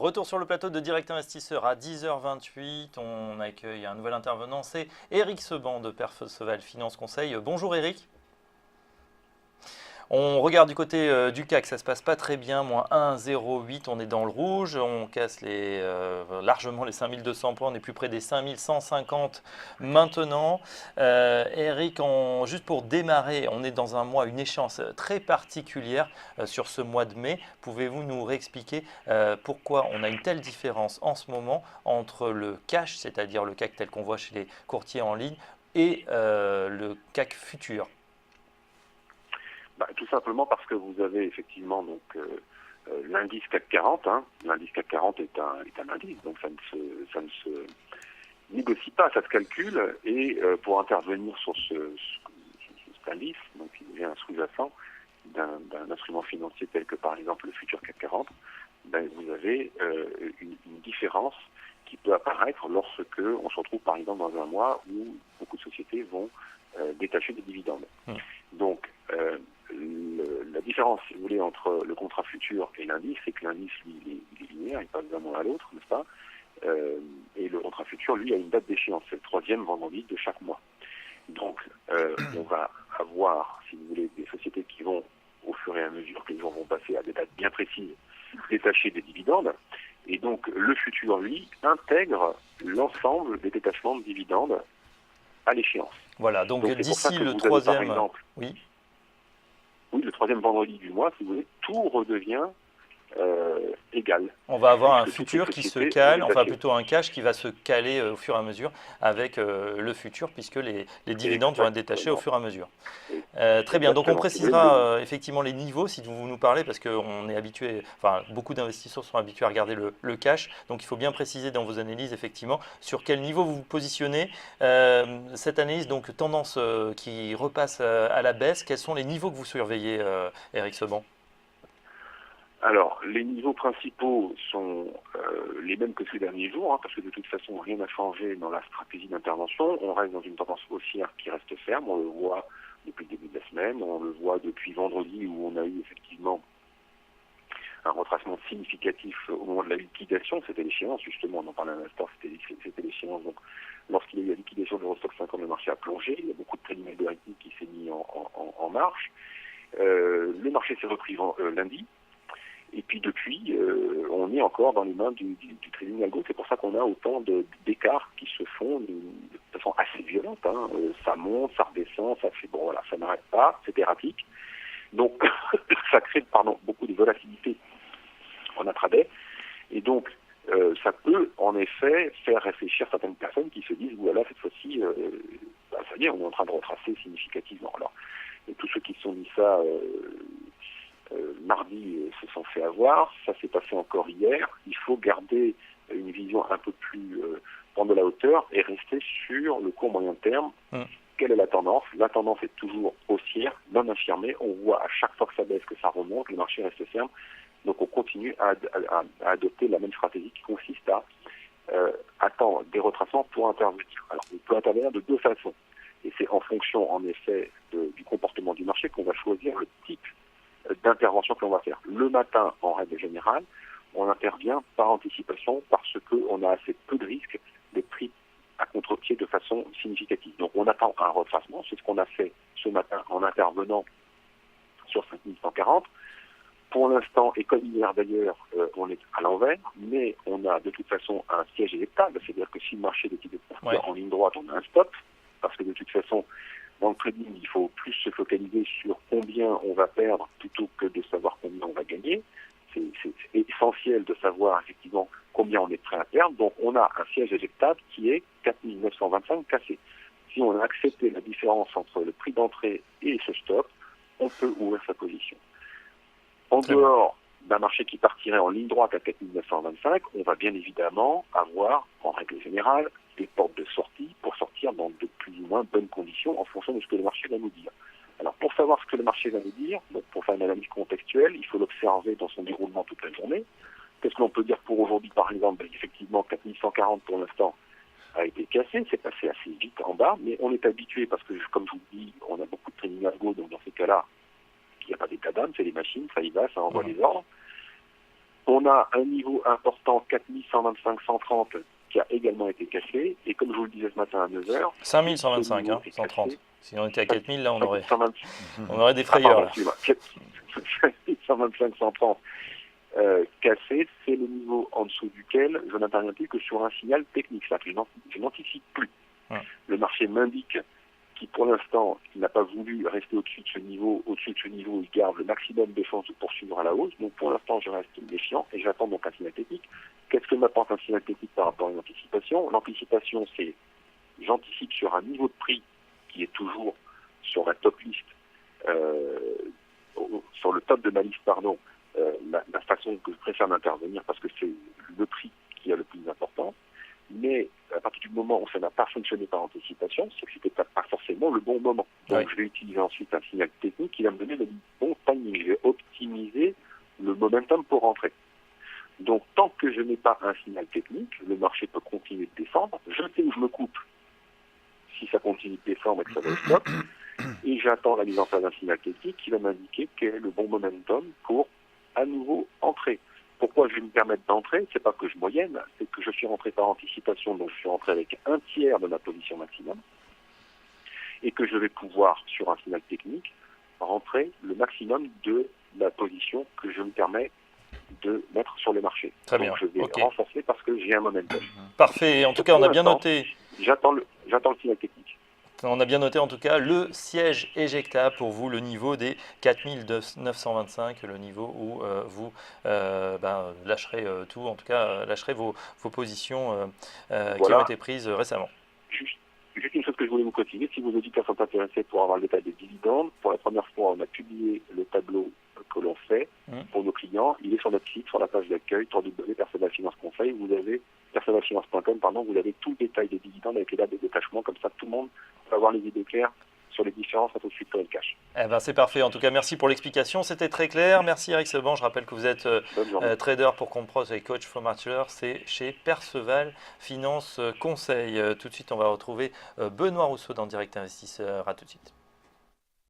Retour sur le plateau de Direct Investisseur à 10h28. On accueille un nouvel intervenant, c'est Eric Seban de Perceval Finance Conseil. Bonjour Eric. On regarde du côté du CAC, ça se passe pas très bien, moins 1,08, on est dans le rouge, on casse largement les 5200 points, on est plus près des 5150 maintenant. Eric, juste pour démarrer, on est dans un mois, une échéance très particulière sur ce mois de mai. Pouvez-vous nous réexpliquer pourquoi on a une telle différence en ce moment entre le cash, c'est-à-dire le CAC tel qu'on voit chez les courtiers en ligne, et le CAC futur? Tout simplement parce que vous avez effectivement l'indice CAC 40. L'indice CAC 40 est un indice, donc ça ne se négocie pas, ça se calcule. Et pour intervenir sur cet indice, donc il y a un sous-jacent d'un instrument financier tel que par exemple le futur CAC 40, vous avez une différence qui peut apparaître lorsque on se retrouve par exemple dans un mois où beaucoup de sociétés vont détacher des dividendes. Donc, la différence, si vous voulez, entre le contrat futur et l'indice, c'est que l'indice, lui, il est linéaire, il passe d'un mois à l'autre, n'est-ce pas? Et le contrat futur, lui, a une date d'échéance, c'est le troisième vendredi de chaque mois. Donc, on va avoir, si vous voulez, des sociétés qui vont, au fur et à mesure que les jours vont passer, à des dates bien précises, détacher des dividendes. Et donc, le futur, lui, intègre l'ensemble des détachements de dividendes à l'échéance. Voilà, donc d'ici le troisième... Par exemple, oui, le troisième vendredi du mois, si vous voulez, tout redevient égal. On va avoir un futur qui se cale, enfin plutôt un cash qui va se caler au fur et à mesure avec le futur, puisque les dividendes vont être détachés au fur et à mesure. Très bien, donc on précisera effectivement les niveaux si vous nous parlez, parce qu'on est habitué, enfin beaucoup d'investisseurs sont habitués à regarder le cash, donc il faut bien préciser dans vos analyses effectivement sur quel niveau vous vous positionnez. Cette analyse, donc tendance qui repasse à la baisse, quels sont les niveaux que vous surveillez, Eric Seban? Alors, les niveaux principaux sont les mêmes que ces derniers jours, parce que de toute façon, rien n'a changé dans la stratégie d'intervention. On reste dans une tendance haussière qui reste ferme. On le voit depuis le début de la semaine. On le voit depuis vendredi où on a eu effectivement un retracement significatif au moment de la liquidation. C'était l'échéance, justement. On en parlait un instant, c'était l'échéance. Donc, lorsqu'il y a eu la liquidation de l'Eurostoxx 50, le marché a plongé. Il y a beaucoup de trading algorithmique qui s'est mis en marche. Le marché s'est repris lundi. Et puis depuis, on est encore dans les mains du trading algo. C'est pour ça qu'on a autant d'écarts qui se font de façon assez violente. Ça monte, ça redescend, ça fait ça n'arrête pas, c'est erratique. Donc ça crée beaucoup de volatilité en intraday. Et donc ça peut en effet faire réfléchir certaines personnes qui se disent voilà, cette fois-ci, ça y est, on est en train de retracer significativement. Alors, et tous ceux qui se sont dit ça mardi se sont fait avoir, ça s'est passé encore hier. Il faut garder une vision un peu plus prendre de la hauteur et rester sur le court moyen terme. Quelle est la tendance? La tendance est toujours haussière, non infirmée. On voit à chaque fois que ça baisse, que ça remonte, le marché reste ferme. Donc on continue à adopter la même stratégie qui consiste à attendre des retracements pour intervenir. Alors on peut intervenir de deux façons. Et c'est en fonction, en effet, du comportement du marché qu'on va choisir le type d'intervention que l'on va faire. Le matin, en règle générale, on intervient par anticipation parce qu'on a assez peu de risques d'être pris à contre-pied de façon significative. Donc on attend un retracement, c'est ce qu'on a fait ce matin en intervenant sur 5140. Pour l'instant, et comme hier d'ailleurs, on est à l'envers, mais on a de toute façon un siège éjectable, c'est-à-dire que si le marché décide de partir en ligne droite, on a un stop, parce que de toute façon, dans le trading, il faut plus se focaliser sur combien on va perdre plutôt que de savoir combien on va gagner. C'est essentiel de savoir effectivement combien on est prêt à perdre. Donc on a un siège éjectable qui est 4925 cassé. Si on a accepté la différence entre le prix d'entrée et ce stop, on peut ouvrir sa position. En dehors d'un marché qui partirait en ligne droite à 4925, on va bien évidemment avoir, en règle générale, des portes de sortie pour sortir dans de plus ou moins bonnes conditions en fonction de ce que le marché va nous dire. Alors pour savoir ce que le marché va nous dire, donc pour faire une analyse contextuelle, il faut l'observer dans son déroulement toute la journée. Qu'est-ce que l'on peut dire pour aujourd'hui par exemple? Effectivement, 4140 pour l'instant a été cassé, c'est passé assez vite en bas, mais on est habitué parce que, comme je vous le dis, on a beaucoup de trading algo, donc dans ces cas-là, il n'y a pas d'état d'âme, c'est les machines, ça y va, ça envoie les ordres. On a un niveau important 4125-130 qui a également été cassé. Et comme je vous le disais ce matin à 9h, 5125, 130. Si on était à 4000, là, on aurait des frayeurs. Là. 125-130 cassé, c'est le niveau en dessous duquel je n'interviens plus que sur un signal technique. Je n'anticipe plus. Le marché m'indique qui pour l'instant n'a pas voulu rester au-dessus de ce niveau. Au-dessus de ce niveau, il garde le maximum de chances de poursuivre à la hausse. Donc pour l'instant, je reste méfiant et j'attends donc un signal technique. Qu'est-ce que m'apporte un signal technique par rapport à une anticipation? L'anticipation, c'est j'anticipe sur un niveau de prix qui est toujours sur la top list, sur le top de ma liste, pardon, la façon que je préfère d'intervenir parce que c'est le prix qui a le plus important. Mais à partir du moment où ça n'a pas fonctionné par anticipation, c'est que ce n'était pas forcément le bon moment. Donc je vais utiliser ensuite un signal technique qui va me donner le bon timing. Je vais optimiser le momentum pour rentrer. Donc tant que je n'ai pas un signal technique, le marché peut continuer de descendre. Je sais où je me coupe si ça continue de descendre et que ça va stop. Et j'attends la mise en place d'un signal technique qui va m'indiquer quel est le bon momentum pour à nouveau entrer. Pourquoi je vais me permettre d'entrer? C'est pas que je moyenne, c'est que je suis rentré par anticipation, donc je suis rentré avec un tiers de ma position maximum, et que je vais pouvoir, sur un signal technique, rentrer le maximum de la position que je me permets de mettre sur le marché. Très bien. Donc je vais renforcer parce que j'ai un momentum. Parfait. En tout cas, on a bien noté. J'attends le signal technique. On a bien noté en tout cas le siège éjectable pour vous, le niveau des 4925, le niveau où vous lâcherez tout, en tout cas lâcherez vos positions qui ont été prises récemment. Juste une chose que je voulais vous continuer, si vos auditeurs sont intéressés pour avoir le détail des dividendes, pour la première fois on a publié le tableau que l'on fait pour nos clients, il est sur notre site, sur la page d'accueil, www.percevalfinance.conseil, vous avez percevalfinance.com, vous avez tout le détail des dividendes avec les dates de détachement, comme ça tout le monde peut avoir les idées claires sur les différences entre Swiffer et le cash. Eh ben, c'est parfait. En tout cas, merci pour l'explication. C'était très clair. Merci Eric Seban. Je rappelle que vous êtes trader pour Compros et coach for Marcelleur. C'est chez Perceval Finance Conseil. Tout de suite, on va retrouver Benoît Rousseau dans Direct Investisseur. À tout de suite.